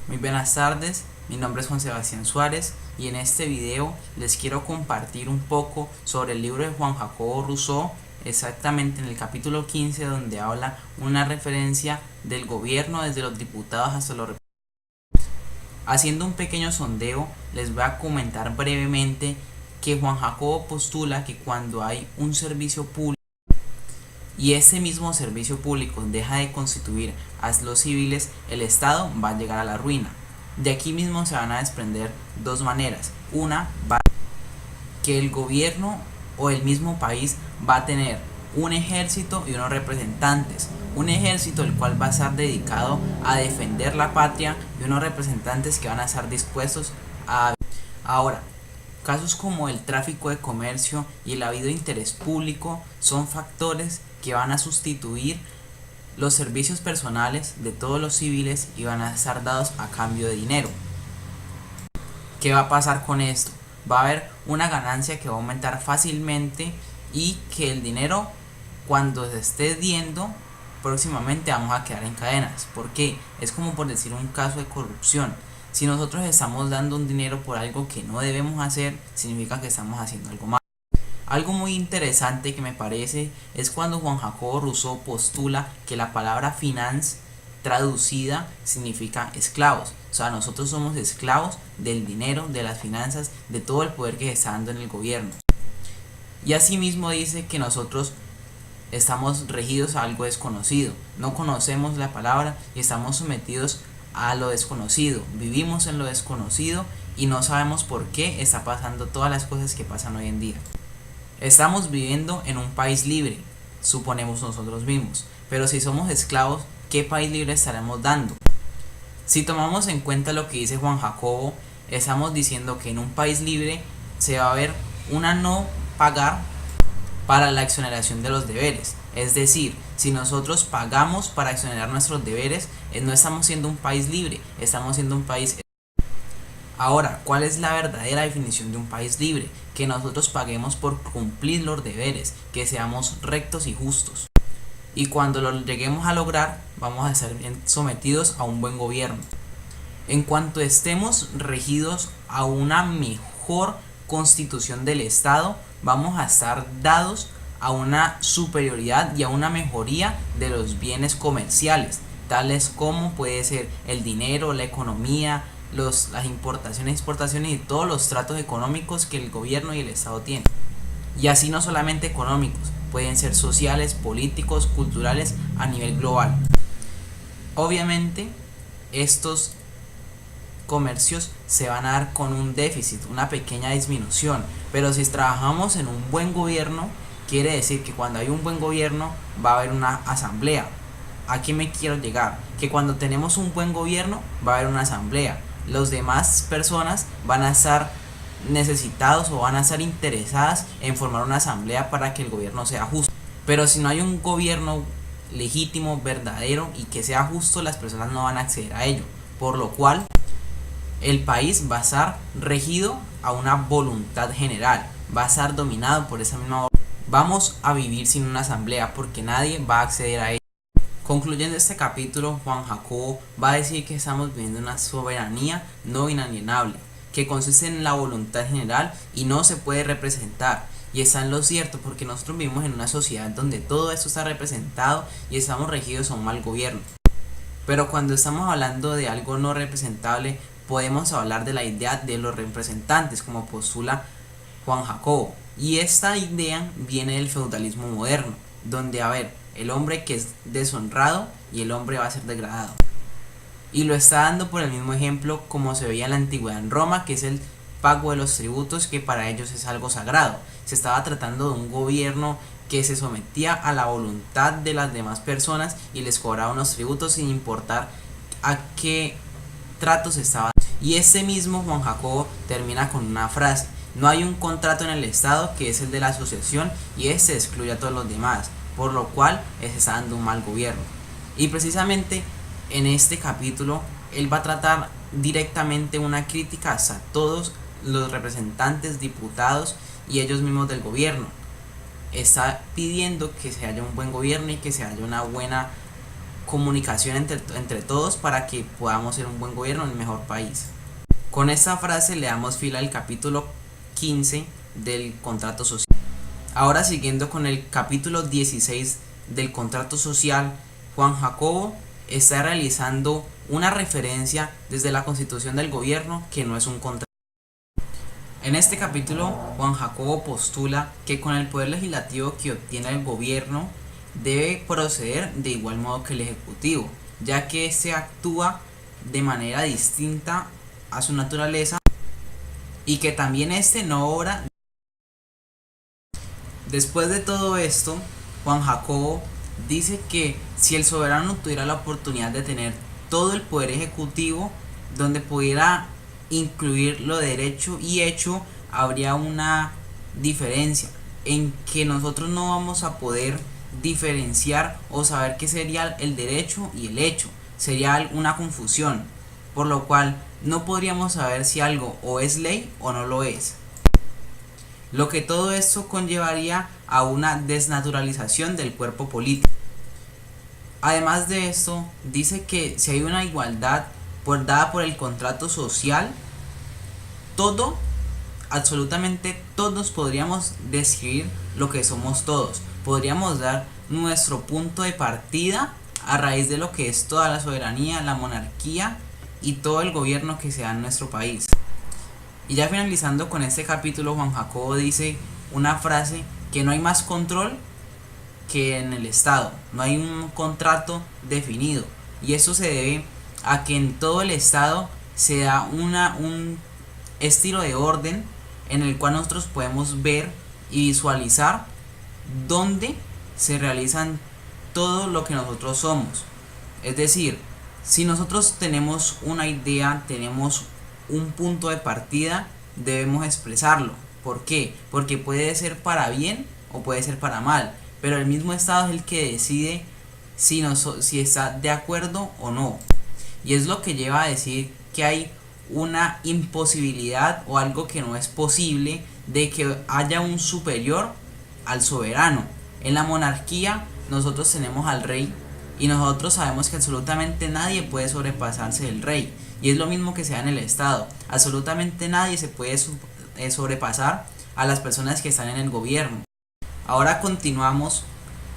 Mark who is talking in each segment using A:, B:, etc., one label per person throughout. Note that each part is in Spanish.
A: Muy buenas tardes, mi nombre es Juan Sebastián Suárez y en este video les quiero compartir un poco sobre el libro de Juan Jacobo Rousseau, exactamente en el capítulo 15 donde habla una referencia del gobierno desde los diputados hasta los representantes. Haciendo un pequeño sondeo les voy a comentar brevemente que Juan Jacobo postula que cuando hay un servicio público y ese mismo servicio público deja de constituir a los civiles, el Estado va a llegar a la ruina. De aquí mismo se van a desprender dos maneras. Una, va que el gobierno o el mismo país va a tener un ejército y unos representantes. Un ejército el cual va a estar dedicado a defender la patria y unos representantes que van a estar dispuestos a... Ahora, casos como el tráfico de comercio y el habido interés público son factores que van a sustituir los servicios personales de todos los civiles y van a estar dados a cambio de dinero. ¿Qué va a pasar con esto? Va a haber una ganancia que va a aumentar fácilmente y que el dinero, cuando se esté diendo, próximamente vamos a quedar en cadenas. ¿Por qué? Es como por decir un caso de corrupción. Si nosotros estamos dando un dinero por algo que no debemos hacer, significa que estamos haciendo algo mal. Algo muy interesante que me parece es cuando Juan Jacobo Rousseau postula que la palabra finance traducida significa esclavos. O sea, nosotros somos esclavos del dinero, de las finanzas, de todo el poder que se está dando en el gobierno. Y asimismo dice que nosotros estamos regidos a algo desconocido. No conocemos la palabra y estamos sometidos a lo desconocido. Vivimos en lo desconocido y no sabemos por qué está pasando todas las cosas que pasan hoy en día. Estamos viviendo en un país libre, suponemos nosotros mismos, pero si somos esclavos, ¿qué país libre estaremos dando? Si tomamos en cuenta lo que dice Juan Jacobo, estamos diciendo que en un país libre se va a ver una no pagar para la exoneración de los deberes. Es decir, si nosotros pagamos para exonerar nuestros deberes, no estamos siendo un país libre, estamos siendo un país. Ahora, ¿cuál es la verdadera definición de un país libre? Que nosotros paguemos por cumplir los deberes, que seamos rectos y justos. Y cuando lo lleguemos a lograr, vamos a ser sometidos a un buen gobierno. En cuanto estemos regidos a una mejor constitución del Estado, vamos a estar dados a una superioridad y a una mejoría de los bienes comerciales, tales como puede ser el dinero, la economía, las importaciones, exportaciones y todos los tratos económicos que el gobierno y el Estado tienen. Y así no solamente económicos, pueden ser sociales, políticos, culturales a nivel global. Obviamente, estos comercios se van a dar con un déficit, una pequeña disminución, pero si trabajamos en un buen gobierno, quiere decir que cuando hay un buen gobierno va a haber una asamblea. ¿A qué me quiero llegar? Que cuando tenemos un buen gobierno va a haber una asamblea. Los demás personas van a estar necesitados o van a estar interesadas en formar una asamblea para que el gobierno sea justo. Pero si no hay un gobierno legítimo, verdadero y que sea justo, las personas no van a acceder a ello. Por lo cual, el país va a estar regido a una voluntad general, va a estar dominado por esa misma voluntad. Vamos a vivir sin una asamblea porque nadie va a acceder a ella. Concluyendo este capítulo, Juan Jacobo va a decir que estamos viviendo una soberanía no inalienable, que consiste en la voluntad general y no se puede representar. Y está en lo cierto porque nosotros vivimos en una sociedad donde todo esto está representado y estamos regidos a un mal gobierno. Pero cuando estamos hablando de algo no representable, podemos hablar de la idea de los representantes, como postula Juan Jacobo. Y esta idea viene del feudalismo moderno, donde el hombre que es deshonrado y el hombre va a ser degradado. Y lo está dando por el mismo ejemplo como se veía en la antigüedad en Roma, que es el pago de los tributos, que para ellos es algo sagrado. Se estaba tratando de un gobierno que se sometía a la voluntad de las demás personas y les cobraba unos tributos sin importar a qué tratos estaban. Y ese mismo Juan Jacobo termina con una frase: no hay un contrato en el Estado que es el de la asociación y este excluye a todos los demás, por lo cual se está dando un mal gobierno. Y precisamente en este capítulo él va a tratar directamente una crítica hacia todos los representantes, diputados y ellos mismos del gobierno. Está pidiendo que se haya un buen gobierno y que se haya una buena comunicación entre todos para que podamos ser un buen gobierno, un mejor país. Con esta frase le damos fila al capítulo 15 del contrato social. Ahora siguiendo con el capítulo 16 del contrato social, Juan Jacobo está realizando una referencia desde la constitución del gobierno que no es un contrato. En este capítulo, Juan Jacobo postula que con el poder legislativo que obtiene el gobierno debe proceder de igual modo que el ejecutivo, ya que éste actúa de manera distinta a su naturaleza y que también éste no obra. Después de todo esto, Juan Jacobo dice que si el soberano tuviera la oportunidad de tener todo el poder ejecutivo, donde pudiera incluir lo derecho y hecho, habría una diferencia en que nosotros no vamos a poder diferenciar o saber qué sería el derecho y el hecho. Sería una confusión, por lo cual no podríamos saber si algo o es ley o no lo es. Lo que todo esto conllevaría a una desnaturalización del cuerpo político. Además de esto, dice que si hay una igualdad dada por el contrato social, absolutamente todos podríamos describir lo que somos todos. Podríamos dar nuestro punto de partida a raíz de lo que es toda la soberanía, la monarquía y todo el gobierno que se da en nuestro país. Y ya finalizando con este capítulo, Juan Jacobo dice una frase: que no hay más control que en el Estado, no hay un contrato definido, y eso se debe a que en todo el Estado se da un estilo de orden en el cual nosotros podemos ver y visualizar dónde se realizan todo lo que nosotros somos. Es decir, si nosotros tenemos una idea, tenemos un punto de partida, debemos expresarlo. ¿Por qué? Porque puede ser para bien o puede ser para mal, pero el mismo Estado es el que decide si está de acuerdo o no. Y es lo que lleva a decir que hay una imposibilidad o algo que no es posible de que haya un superior al soberano. En la monarquía nosotros tenemos al rey y nosotros sabemos que absolutamente nadie puede sobrepasarse del rey. Y es lo mismo que se da en el Estado. Absolutamente nadie se puede sobrepasar a las personas que están en el gobierno. Ahora continuamos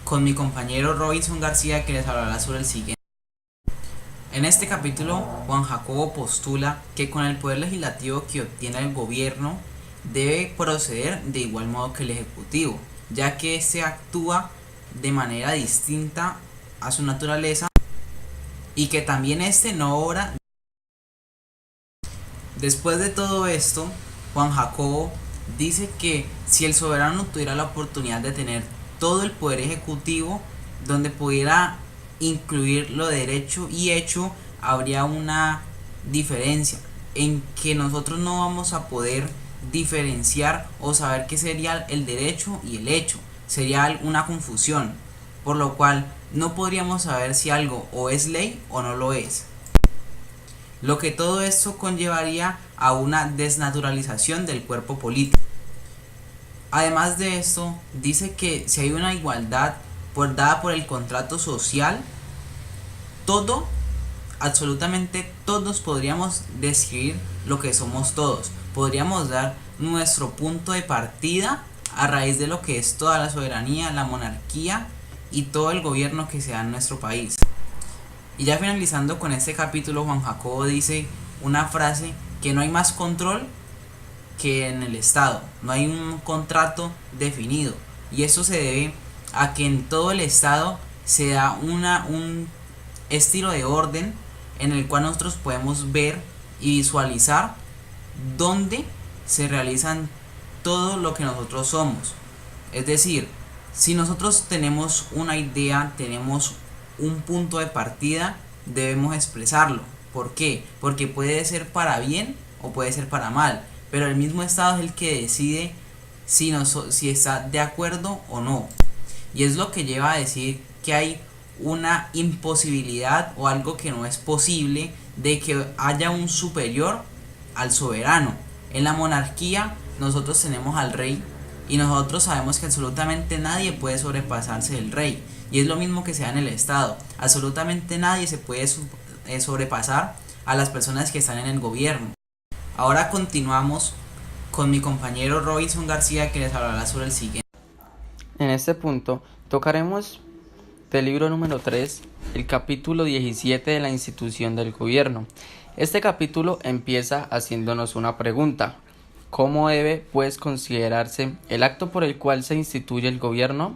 A: con mi compañero Robinson García, que les hablará sobre el siguiente. En este capítulo, Juan Jacobo postula que con el poder legislativo que obtiene el gobierno debe proceder de igual modo que el ejecutivo, ya que éste actúa de manera distinta a su naturaleza y que también éste no obra. Después de todo esto, Juan Jacobo dice que si el soberano tuviera la oportunidad de tener todo el poder ejecutivo, donde pudiera incluir lo derecho y hecho, habría una diferencia en que nosotros no vamos a poder diferenciar o saber qué sería el derecho y el hecho. Sería una confusión, por lo cual no podríamos saber si algo o es ley o no lo es. Lo que todo esto conllevaría a una desnaturalización del cuerpo político. Además de esto, dice que si hay una igualdad dada por el contrato social, absolutamente todos podríamos describir lo que somos todos. Podríamos dar nuestro punto de partida a raíz de lo que es toda la soberanía, la monarquía y todo el gobierno que se da en nuestro país. Y ya finalizando con este capítulo, Juan Jacobo dice una frase: que no hay más control que en el Estado, no hay un contrato definido, y eso se debe a que en todo el Estado se da un estilo de orden en el cual nosotros podemos ver y visualizar dónde se realizan todo lo que nosotros somos. Es decir, si nosotros tenemos una idea, tenemos un punto de partida, debemos expresarlo. ¿Por qué? Porque puede ser para bien o puede ser para mal, pero el mismo Estado es el que decide si está de acuerdo o no. Y es lo que lleva a decir que hay una imposibilidad o algo que no es posible de que haya un superior al soberano. En la monarquía nosotros tenemos al rey y nosotros sabemos que absolutamente nadie puede sobrepasarse del rey. Y es lo mismo que se da en el Estado. Absolutamente nadie se puede sobrepasar a las personas que están en el gobierno. Ahora continuamos con mi compañero Robinson García, que les hablará sobre el siguiente.
B: En este punto tocaremos del libro número 3, el capítulo 17 de la institución del gobierno. Este capítulo empieza haciéndonos una pregunta: ¿cómo debe, pues, considerarse el acto por el cual se instituye el gobierno?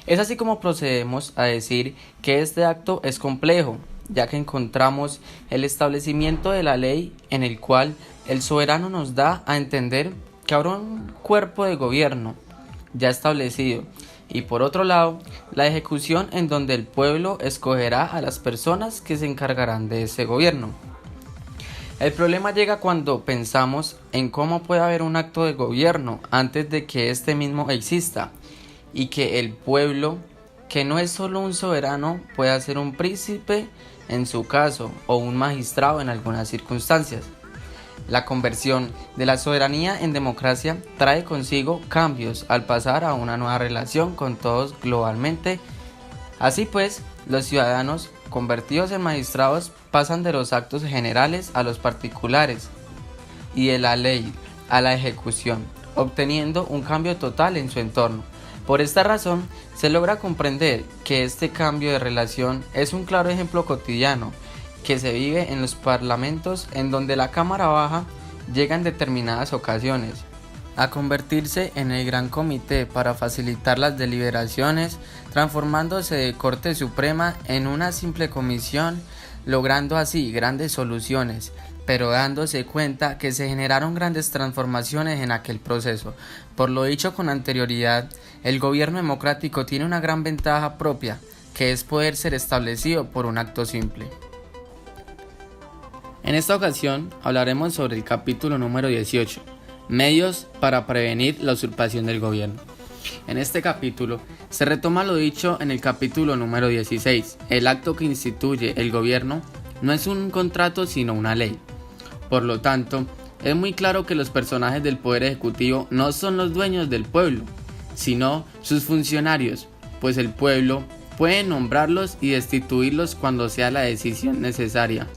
B: Es así como procedemos a decir que este acto es complejo, ya que encontramos el establecimiento de la ley en el cual el soberano nos da a entender que habrá un cuerpo de gobierno ya establecido, y por otro lado, la ejecución en donde el pueblo escogerá a las personas que se encargarán de ese gobierno. El problema llega cuando pensamos en cómo puede haber un acto de gobierno antes de que este mismo exista, y que el pueblo, que no es solo un soberano, pueda ser un príncipe en su caso o un magistrado en algunas circunstancias. La conversión de la soberanía en democracia trae consigo cambios al pasar a una nueva relación con todos globalmente. Así pues, los ciudadanos convertidos en magistrados pasan de los actos generales a los particulares y de la ley a la ejecución, obteniendo un cambio total en su entorno. Por esta razón, se logra comprender que este cambio de relación es un claro ejemplo cotidiano que se vive en los parlamentos, en donde la Cámara Baja llega en determinadas ocasiones a convertirse en el gran comité para facilitar las deliberaciones, transformándose de Corte Suprema en una simple comisión, logrando así grandes soluciones, pero dándose cuenta que se generaron grandes transformaciones en aquel proceso. Por lo dicho con anterioridad, el gobierno democrático tiene una gran ventaja propia, que es poder ser establecido por un acto simple. En esta ocasión hablaremos sobre el capítulo número 18, medios para prevenir la usurpación del gobierno. En este capítulo se retoma lo dicho en el capítulo número 16. El acto que instituye el gobierno no es un contrato sino una ley. Por lo tanto, es muy claro que los personajes del poder ejecutivo no son los dueños del pueblo, sino sus funcionarios, pues el pueblo puede nombrarlos y destituirlos cuando sea la decisión necesaria,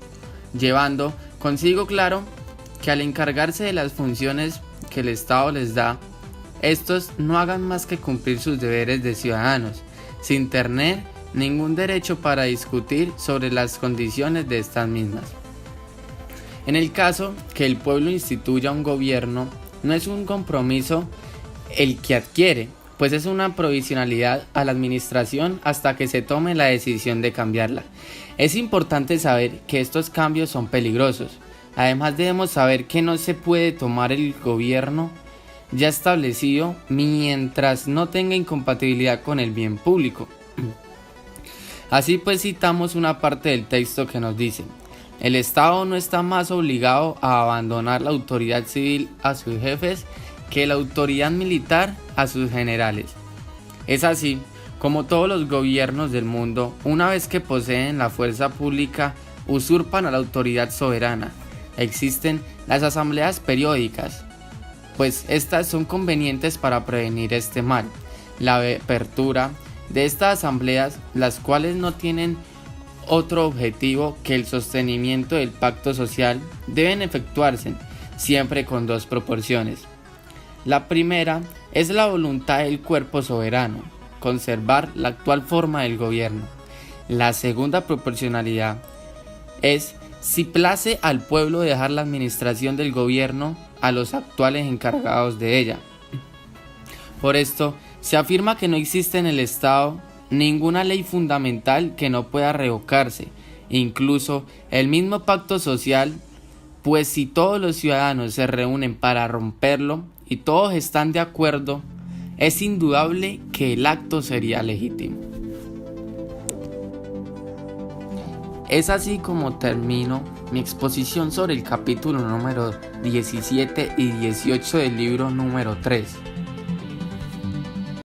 B: llevando consigo claro que al encargarse de las funciones que el Estado les da, estos no hagan más que cumplir sus deberes de ciudadanos, sin tener ningún derecho para discutir sobre las condiciones de estas mismas. En el caso que el pueblo instituya un gobierno, no es un compromiso el que adquiere, pues es una provisionalidad a la administración hasta que se tome la decisión de cambiarla. Es importante saber que estos cambios son peligrosos. Además, debemos saber que no se puede tomar el gobierno ya establecido mientras no tenga incompatibilidad con el bien público. Así pues, citamos una parte del texto que nos dice: el Estado no está más obligado a abandonar la autoridad civil a sus jefes que la autoridad militar a sus generales. Es así como todos los gobiernos del mundo, una vez que poseen la fuerza pública, usurpan a la autoridad soberana. Existen las asambleas periódicas, pues estas son convenientes para prevenir este mal. La apertura de estas asambleas, las cuales no tienen otro objetivo que el sostenimiento del pacto social, deben efectuarse siempre con dos proporciones. La primera es la voluntad del cuerpo soberano, conservar la actual forma del gobierno. La segunda proporcionalidad es si place al pueblo dejar la administración del gobierno a los actuales encargados de ella. Por esto, se afirma que no existe en el Estado ninguna ley fundamental que no pueda revocarse, incluso el mismo pacto social, pues si todos los ciudadanos se reúnen para romperlo y todos están de acuerdo, es indudable que el acto sería legítimo. Es así como termino mi exposición sobre el capítulo número 17 y 18 del libro número 3.